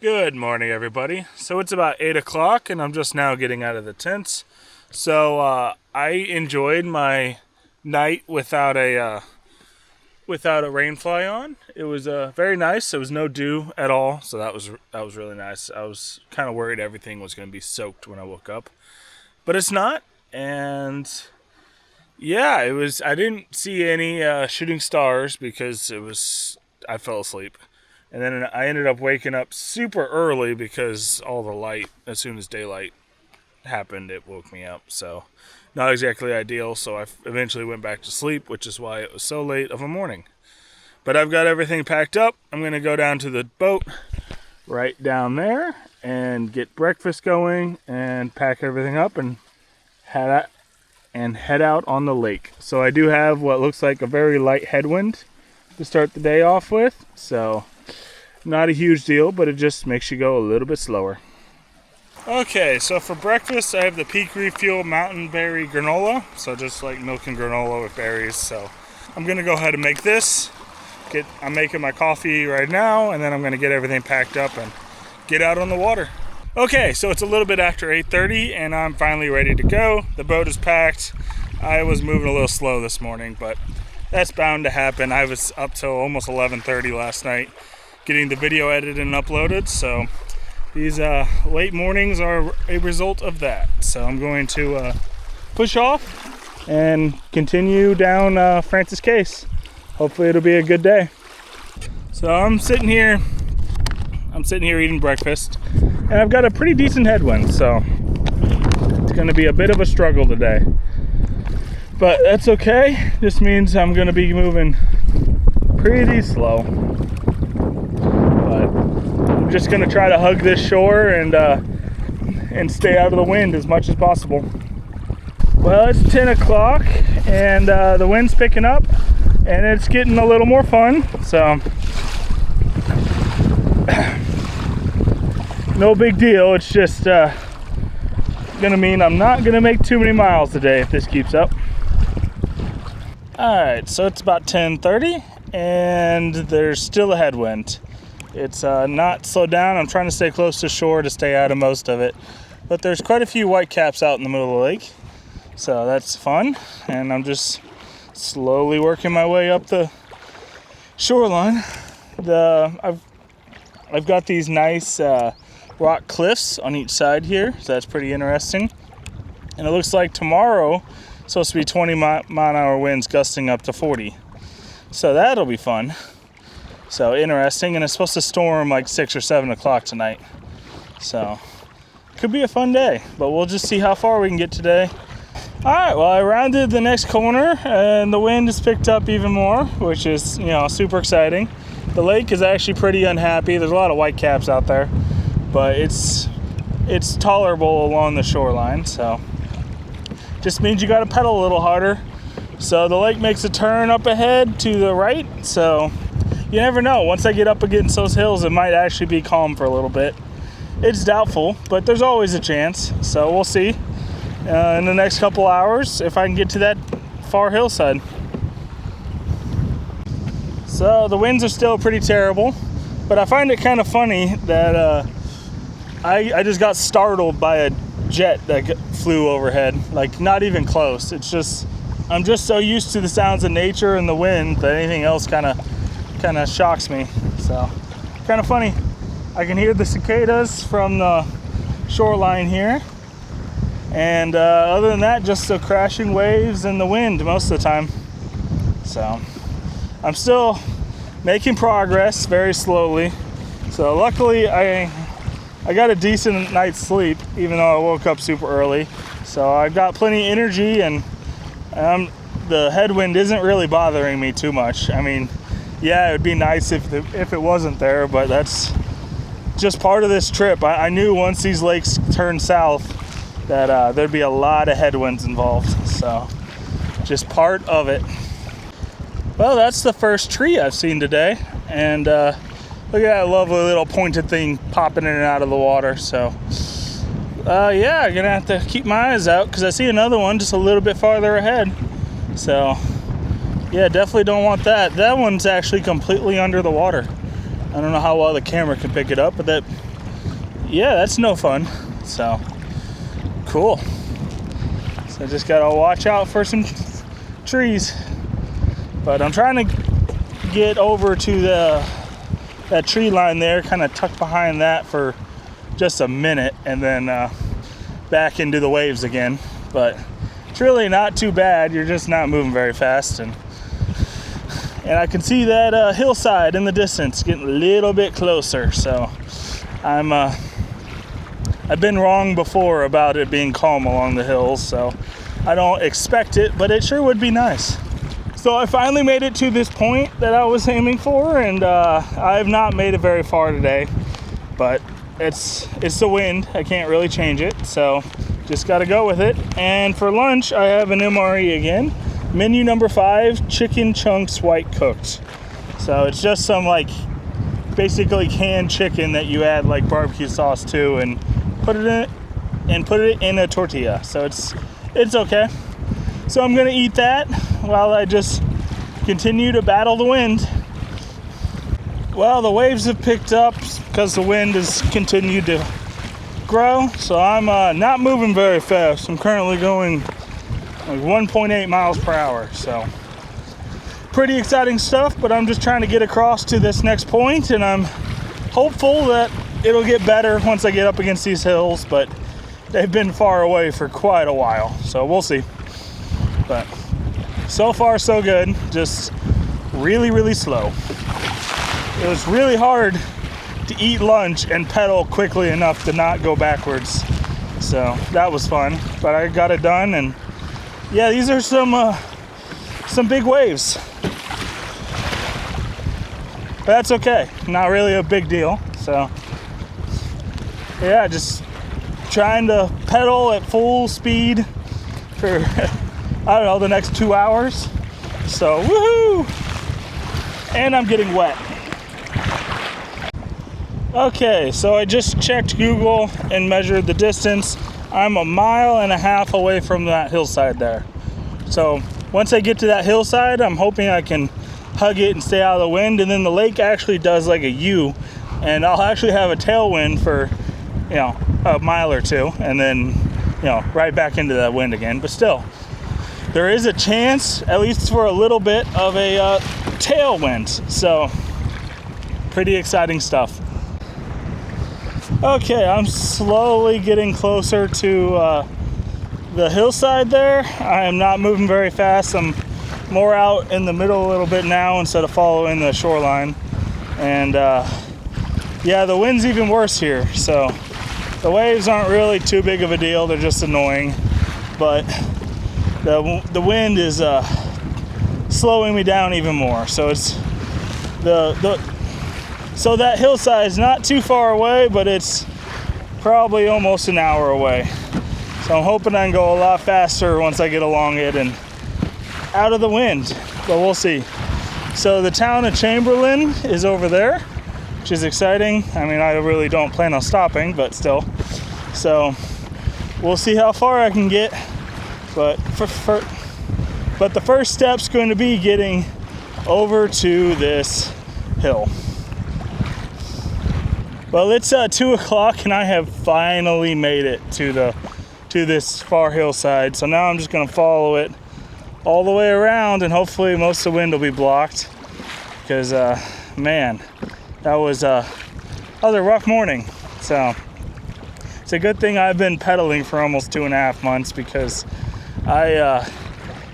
Good morning, everybody. So it's about 8 o'clock and I'm just now getting out of the tents. So I enjoyed my night without a rain fly on. It was very nice. There was no dew at all, so that was really nice. I was kind of worried everything was going to be soaked when I woke up, but it's not. And yeah, it was. I didn't see any shooting stars because I fell asleep. And then I ended up waking up super early because all the light, as soon as daylight happened, it woke me up. So not exactly ideal. So I eventually went back to sleep, which is why it was so late of a morning. But I've got everything packed up. I'm going to go down to the boat right down there and get breakfast going and pack everything up and head out on the lake. So I do have what looks like a very light headwind to start the day off with. So not a huge deal, but it just makes you go a little bit slower. Okay, so for breakfast, I have the Peak Refuel Mountain Berry Granola. So just like milk and granola with berries. So I'm going to go ahead and make this. I'm making my coffee right now, and then I'm going to get everything packed up and get out on the water. Okay, so it's a little bit after 8:30, and I'm finally ready to go. The boat is packed. I was moving a little slow this morning, but that's bound to happen. I was up till almost 11:30 last night getting the video edited and uploaded, so these late mornings are a result of that. So I'm going to push off and continue down Francis Case. Hopefully it'll be a good day. So I'm sitting here eating breakfast, and I've got a pretty decent headwind, so it's going to be a bit of a struggle today. But that's okay. This means I'm going to be moving pretty slow. But I'm just going to try to hug this shore and stay out of the wind as much as possible. Well, it's 10 o'clock and the wind's picking up and it's getting a little more fun. So no big deal. It's just gonna mean I'm not gonna make too many miles today if this keeps up. Alright, so it's about 10:30 and there's still a headwind. It's not slowed down. I'm trying to stay close to shore to stay out of most of it, but there's quite a few whitecaps out in the middle of the lake, so that's fun. And I'm just slowly working my way up the shoreline. I've got these nice rock cliffs on each side here, so that's pretty interesting. And it looks like tomorrow it's supposed to be 20 mile an hour winds gusting up to 40, so that'll be fun. So interesting, and it's supposed to storm like 6 or 7 o'clock tonight, so could be a fun day, but we'll just see how far we can get today. Alright, well, I rounded the next corner and the wind has picked up even more, which is, super exciting. The lake is actually pretty unhappy. There's a lot of whitecaps out there, but it's tolerable along the shoreline, so just means you got to pedal a little harder. So the lake makes a turn up ahead to the right, so you never know. Once I get up against those hills, it might actually be calm for a little bit. It's doubtful, but there's always a chance, so we'll see in the next couple hours if I can get to that far hillside. So the winds are still pretty terrible, but I find it kind of funny that I just got startled by a jet that flew overhead, like not even close. It's just, I'm just so used to the sounds of nature and the wind that anything else kind of shocks me. So kind of funny. I can hear the cicadas from the shoreline here, and other than that, just the crashing waves and the wind most of the time. So I'm still making progress very slowly. So luckily I got a decent night's sleep, even though I woke up super early. So I've got plenty of energy, and the headwind isn't really bothering me too much. I mean, yeah, it would be nice if it wasn't there, but that's just part of this trip. I knew once these lakes turned south that there'd be a lot of headwinds involved, so just part of it. Well, that's the first tree I've seen today, and look at that lovely little pointed thing popping in and out of the water. So yeah, I'm gonna have to keep my eyes out because I see another one just a little bit farther ahead. So yeah, definitely don't want that. That one's actually completely under the water. I don't know how well the camera can pick it up, but that yeah, that's no fun. So cool. So I just gotta watch out for some trees. But I'm trying to get over to that tree line there, kind of tuck behind that for just a minute, and then back into the waves again. But it's really not too bad. You're just not moving very fast, and I can see that hillside in the distance getting a little bit closer. So I've been wrong before about it being calm along the hills, so I don't expect it, but it sure would be nice. So I finally made it to this point that I was aiming for, and I have not made it very far today, but it's the wind. I can't really change it, so just got to go with it. And for lunch, I have an MRE again. Menu number 5, chicken chunks white cooked. So it's just some like basically canned chicken that you add like barbecue sauce to, and put it in a tortilla. So it's okay. So I'm gonna eat that while I just continue to battle the wind. Well, the waves have picked up because the wind has continued to grow, so I'm not moving very fast. I'm currently going like 1.8 miles per hour, so pretty exciting stuff. But I'm just trying to get across to this next point, and I'm hopeful that it'll get better once I get up against these hills, but they've been far away for quite a while, so we'll see. But so far so good, just really slow. It was really hard to eat lunch and pedal quickly enough to not go backwards, so that was fun. But I got it done, and yeah, these are some big waves, but that's okay, not really a big deal. So yeah, just trying to pedal at full speed for I don't know, the next 2 hours. So woohoo! And I'm getting wet. Okay, so I just checked Google and measured the distance. I'm 1.5 miles away from that hillside there. So once I get to that hillside, I'm hoping I can hug it and stay out of the wind. And then the lake actually does like a U, and I'll actually have a tailwind for, you know, 1 mile or 2, and then, you know, right back into that wind again. But still, there is a chance, at least for a little bit, of a tailwind. So pretty exciting stuff. Okay, I'm slowly getting closer to the hillside there. I am not moving very fast. I'm more out in the middle a little bit now instead of following the shoreline. And yeah, the wind's even worse here. So the waves aren't really too big of a deal. They're just annoying. But the wind is slowing me down even more. So it's so that hillside is not too far away, but it's probably almost an hour away. So I'm hoping I can go a lot faster once I get along it and out of the wind, but we'll see. So the town of Chamberlain is over there, which is exciting. I mean, I really don't plan on stopping, but still. So we'll see how far I can get. But the first step's going to be getting over to this hill. Well, it's 2 o'clock, and I have finally made it to this far hillside. So now I'm just going to follow it all the way around, and hopefully most of the wind will be blocked. Because man, that was a rough morning. So it's a good thing I've been pedaling for almost 2.5 months, because I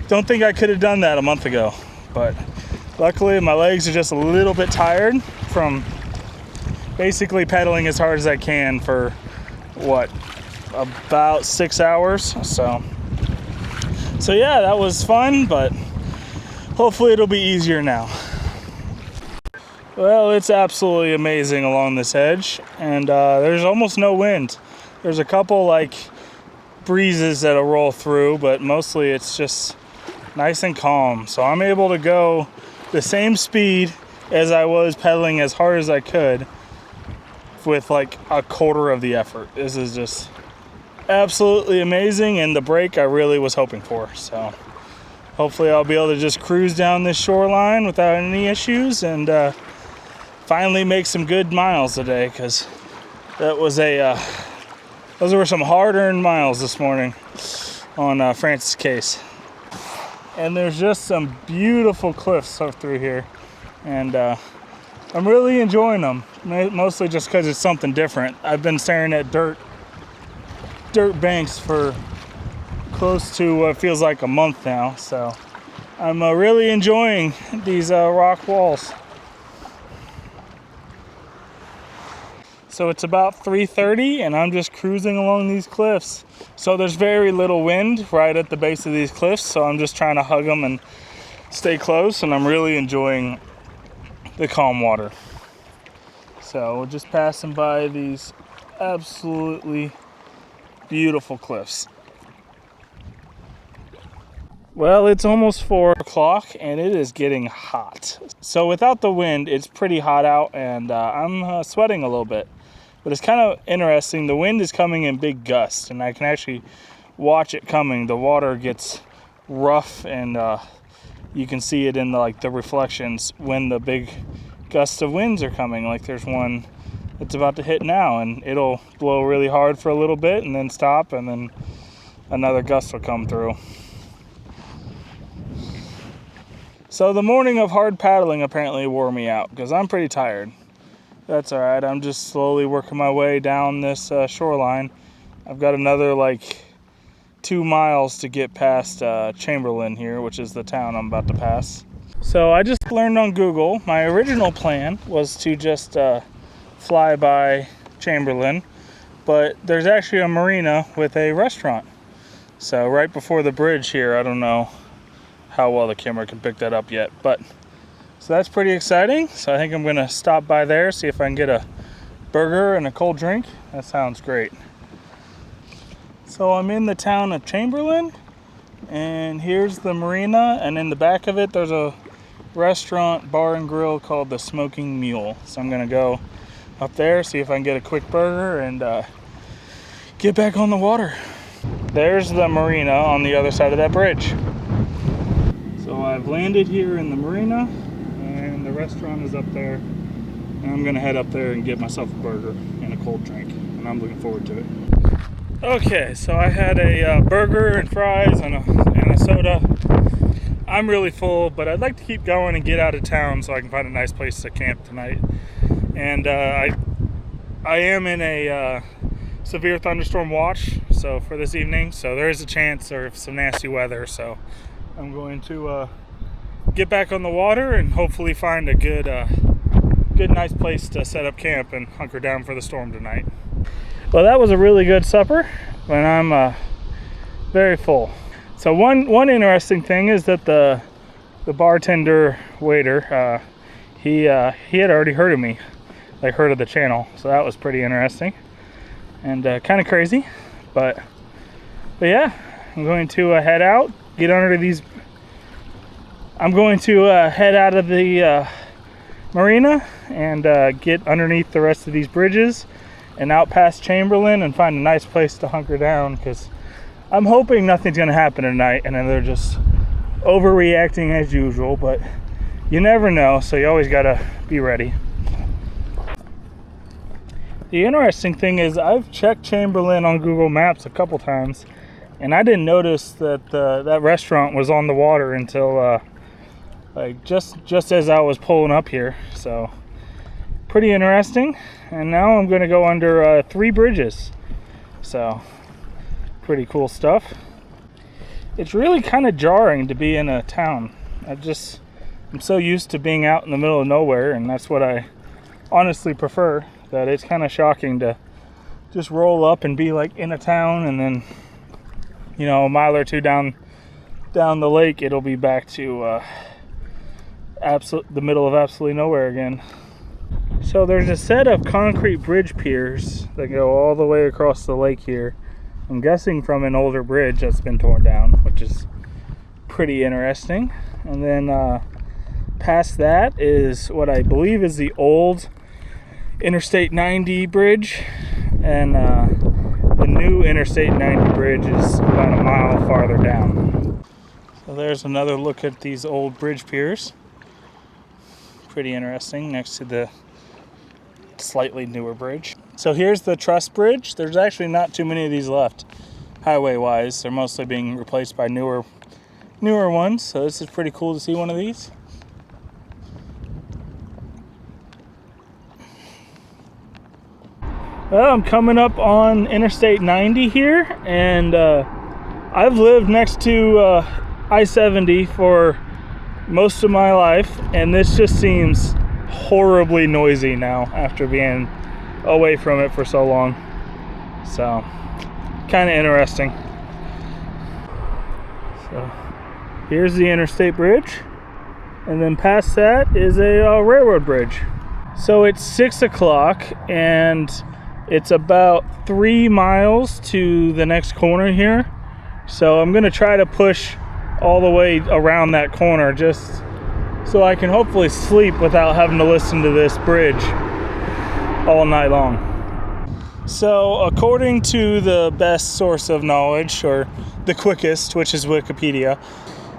don't think I could have done that a month ago. But luckily my legs are just a little bit tired from basically pedaling as hard as I can for what, about 6 hours. So yeah, that was fun, but hopefully it'll be easier now. Well, it's absolutely amazing along this edge, and there's almost no wind. There's a couple like breezes that'll roll through, but mostly it's just nice and calm. So I'm able to go the same speed as I was pedaling as hard as I could with like a quarter of the effort. This is just absolutely amazing, and the break I really was hoping for. So hopefully I'll be able to just cruise down this shoreline without any issues, and finally make some good miles today, because That was those were some hard-earned miles this morning on Francis Case. And there's just some beautiful cliffs up through here, and I'm really enjoying them, mostly just because it's something different. I've been staring at dirt banks for close to what feels like a month now, so I'm really enjoying these rock walls. So it's about 3:30 and I'm just cruising along these cliffs. So there's very little wind right at the base of these cliffs, so I'm just trying to hug them and stay close, and I'm really enjoying the calm water. So we're just passing by these absolutely beautiful cliffs. Well, it's almost 4 o'clock and it is getting hot. So without the wind, it's pretty hot out, and I'm sweating a little bit. But it's kind of interesting. The wind is coming in big gusts, and I can actually watch it coming. The water gets rough, and you can see it in the reflections when the big gusts of winds are coming. Like there's one that's about to hit now, and it'll blow really hard for a little bit and then stop, and then another gust will come through. So the morning of hard paddling apparently wore me out because I'm pretty tired. That's all right. I'm just slowly working my way down this shoreline. I've got another 2 miles to get past Chamberlain here, which is the town I'm about to pass. So I just learned on Google, my original plan was to just fly by Chamberlain, but there's actually a marina with a restaurant. So right before the bridge here, I don't know how well the camera can pick that up yet, but so that's pretty exciting. So I think I'm gonna stop by there, see if I can get a burger and a cold drink. That sounds great. So I'm in the town of Chamberlain, and here's the marina, and in the back of it there's a restaurant, bar and grill called the Smoking Mule. So I'm gonna go up there, see if I can get a quick burger and get back on the water. There's the marina on the other side of that bridge. So I've landed here in the marina, and the restaurant is up there, and I'm gonna head up there and get myself a burger and a cold drink, and I'm looking forward to it. Okay, so I had a burger and fries and a soda. I'm really full, but I'd like to keep going and get out of town so I can find a nice place to camp tonight. And I am in a severe thunderstorm watch so for this evening, so there is a chance of some nasty weather, so I'm going to get back on the water and hopefully find a good nice place to set up camp and hunker down for the storm tonight. Well, that was a really good supper, and I'm very full. So one interesting thing is that the bartender waiter, he had already heard of me, heard of the channel, so that was pretty interesting and kind of crazy, but yeah, I'm going to head out, get under these. I'm going to head out of the marina and get underneath the rest of these bridges and out past Chamberlain and find a nice place to hunker down, because I'm hoping nothing's going to happen tonight and then they're just overreacting as usual, but you never know, so you always got to be ready. The interesting thing is I've checked Chamberlain on Google Maps a couple times, and I didn't notice that that restaurant was on the water until just as I was pulling up here. So pretty interesting. And now I'm going to go under 3 bridges. So pretty cool stuff. It's really kind of jarring to be in a town. I'm so used to being out in the middle of nowhere, and that's what I honestly prefer. That it's kind of shocking to just roll up and be in a town, and then a mile or two down the lake it'll be back to the middle of absolutely nowhere again. So there's a set of concrete bridge piers that go all the way across the lake here. I'm guessing from an older bridge that's been torn down, which is pretty interesting. And then past that is what I believe is the old Interstate 90 bridge, and the new Interstate 90 bridge is about a mile farther down. So there's another look at these old bridge piers. Pretty interesting, next to the slightly newer bridge. So here's the truss bridge. There's actually not too many of these left, highway-wise. They're mostly being replaced by newer ones. So this is pretty cool to see one of these. Well, I'm coming up on Interstate 90 here, and I've lived next to I-70 for most of my life, and this just seems horribly noisy now after being away from it for so long. So, kind of interesting. So, here's the interstate bridge, and then past that is a railroad bridge. So it's 6 o'clock, and it's about 3 miles to the next corner here. So I'm gonna try to push all the way around that corner just so I can hopefully sleep without having to listen to this bridge all night long. So according to the best source of knowledge, or the quickest, which is Wikipedia,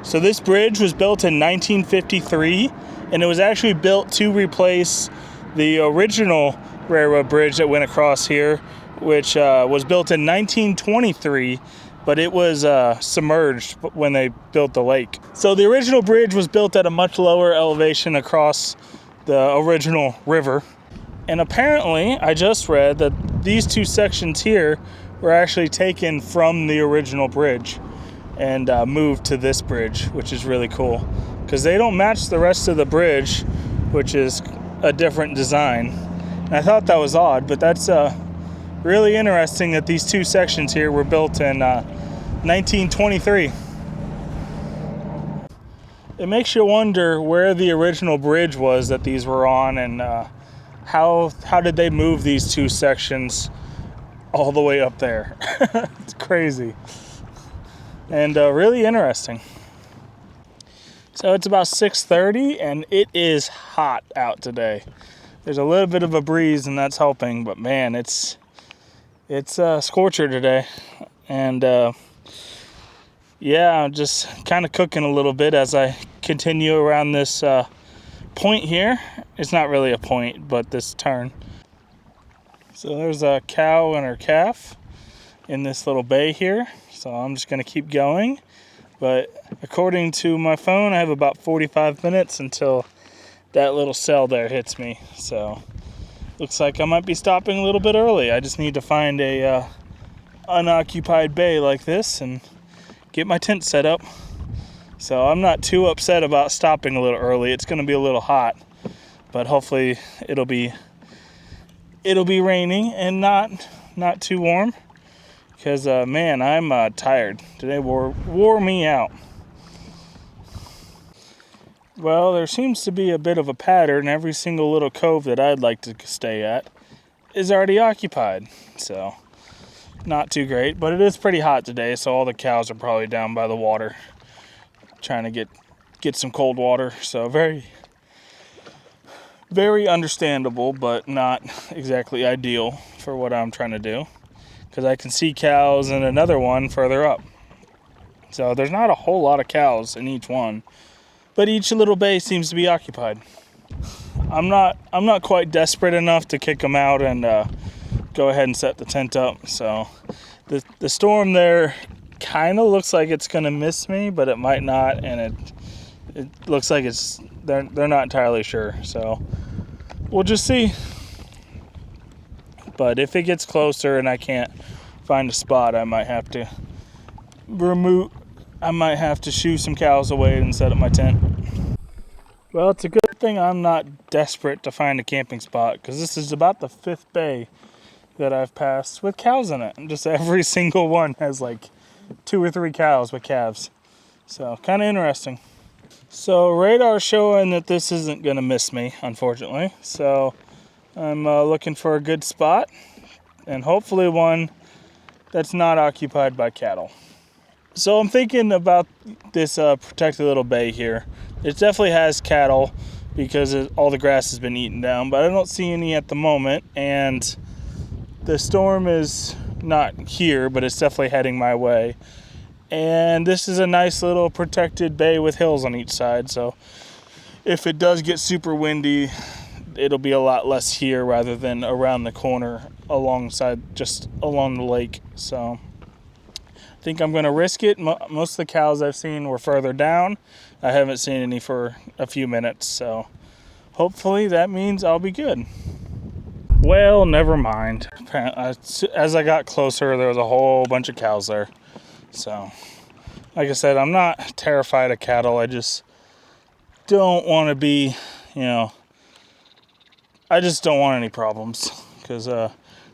so this bridge was built in 1953, and it was actually built to replace the original railroad bridge that went across here, which was built in 1923, but it was submerged when they built the lake. So the original bridge was built at a much lower elevation across the original river. And apparently, I just read that these two sections here were actually taken from the original bridge and moved to this bridge, which is really cool, because they don't match the rest of the bridge, which is a different design. And I thought that was odd, but that's really interesting that these two sections here were built in 1923. It makes you wonder where the original bridge was that these were on, and how did they move these two sections all the way up there. It's crazy. And really interesting. So it's about 6:30, and it is hot out today. There's a little bit of a breeze, and that's helping, but man, it's a scorcher today. And yeah, I'm just kind of cooking a little bit as I continue around this point here. It's not really a point, but this turn. So there's a cow and her calf in this little bay here. So I'm just gonna keep going. But according to my phone, I have about 45 minutes until that little cell there hits me. So looks like I might be stopping a little bit early. I just need to find a unoccupied bay like this and get my tent set up. So I'm not too upset about stopping a little early. It's gonna be a little hot, but hopefully it'll be raining and not too warm. Because man, I'm tired. Today wore me out. Well, there seems to be a bit of a pattern. Every single little cove that I'd like to stay at is already occupied. So not too great, but it is pretty hot today, so all the cows are probably down by the water trying to get some cold water. So very, very understandable, but not exactly ideal for what I'm trying to do, because I can see cows and another one further up. So there's not a whole lot of cows in each one, but each little bay seems to be occupied. I'm not quite desperate enough to kick them out and go ahead and set the tent up. So the storm there kind of looks like it's gonna miss me, but it might not, and it looks like they're not entirely sure. So we'll just see. But if it gets closer and I can't find a spot, I might have to shoo some cows away and set up my tent. Well, it's a good thing I'm not desperate to find a camping spot, because this is about the 5th bay that I've passed with cows in it. And just every single one has like 2 or 3 cows with calves. So kind of interesting. So radar's showing that this isn't going to miss me, unfortunately. So I'm looking for a good spot, and hopefully one that's not occupied by cattle. So I'm thinking about this protected little bay here. It definitely has cattle because all the grass has been eaten down, but I don't see any at the moment, and the storm is not here, but it's definitely heading my way. And this is a nice little protected bay with hills on each side, so if it does get super windy, it'll be a lot less here rather than around the corner alongside, just along the lake. So I think I'm going to risk it. Most of the cows I've seen were further down. I haven't seen any for a few minutes, so hopefully that means I'll be good. Well, never mind. As I got closer, there was a whole bunch of cows there. So, like I said, I'm not terrified of cattle. I just don't want to be, I just don't want any problems. Because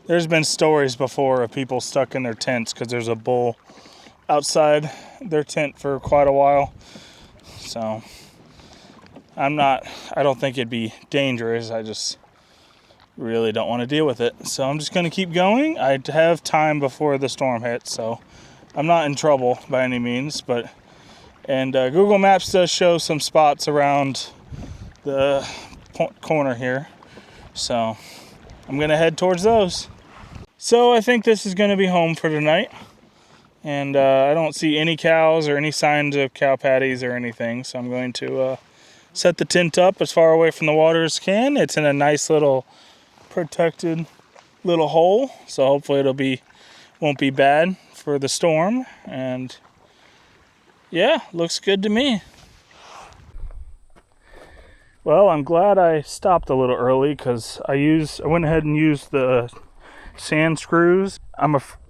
there's been stories before of people stuck in their tents because there's a bull outside their tent for quite a while. So I don't think it'd be dangerous. I just really don't want to deal with it. So I'm just going to keep going. I have time before the storm hits, so I'm not in trouble by any means. And Google Maps does show some spots around the corner here. So I'm going to head towards those. So I think this is going to be home for tonight. And I don't see any cows or any signs of cow patties or anything. So I'm going to set the tent up as far away from the water as can. It's in a nice little protected little hole. So hopefully won't be bad for the storm. And yeah, looks good to me. Well, I'm glad I stopped a little early because I went ahead and used the sand screws.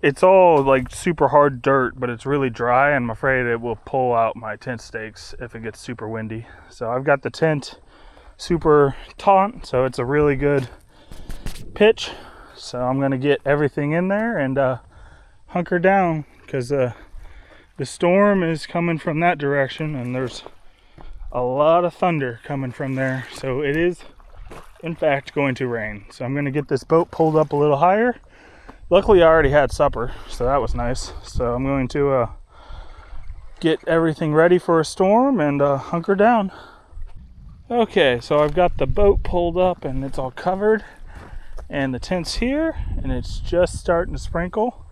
It's all like super hard dirt, but it's really dry, and I'm afraid it will pull out my tent stakes if it gets super windy. So I've got the tent super taut, so it's a really good pitch. So I'm gonna get everything in there and hunker down because the storm is coming from that direction, and there's a lot of thunder coming from there. So it is in fact going to rain. So I'm going to get this boat pulled up a little higher. Luckily I already had supper, so that was nice. So I'm going to get everything ready for a storm and hunker down. Okay, so I've got the boat pulled up and it's all covered, and the tent's here, and it's just starting to sprinkle,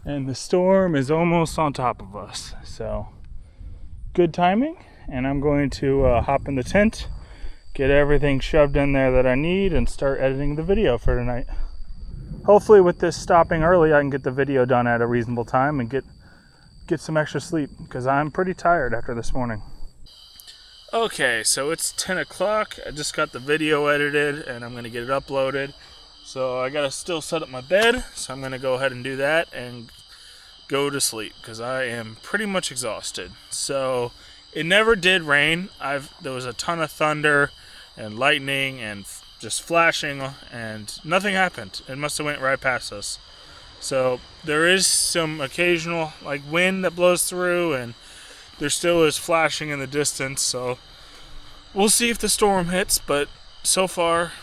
and the storm is almost on top of us. So good timing, and I'm going to hop in the tent, get everything shoved in there that I need, and start editing the video for tonight. Hopefully with this stopping early, I can get the video done at a reasonable time and get some extra sleep, because I'm pretty tired after this morning. Okay, so it's 10 o'clock. I just got the video edited and I'm going to get it uploaded. So I got to still set up my bed, so I'm going to go ahead and do that and go to sleep because I am pretty much exhausted. So it never did rain. There was a ton of thunder and lightning and just flashing, and nothing happened. It must have went right past us. So there is some occasional like wind that blows through, and there still is flashing in the distance. So we'll see if the storm hits, but so far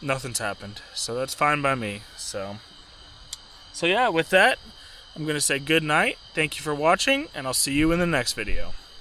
nothing's happened. So that's fine by me. So yeah, with that, I'm going to say good night. Thank you for watching, and I'll see you in the next video.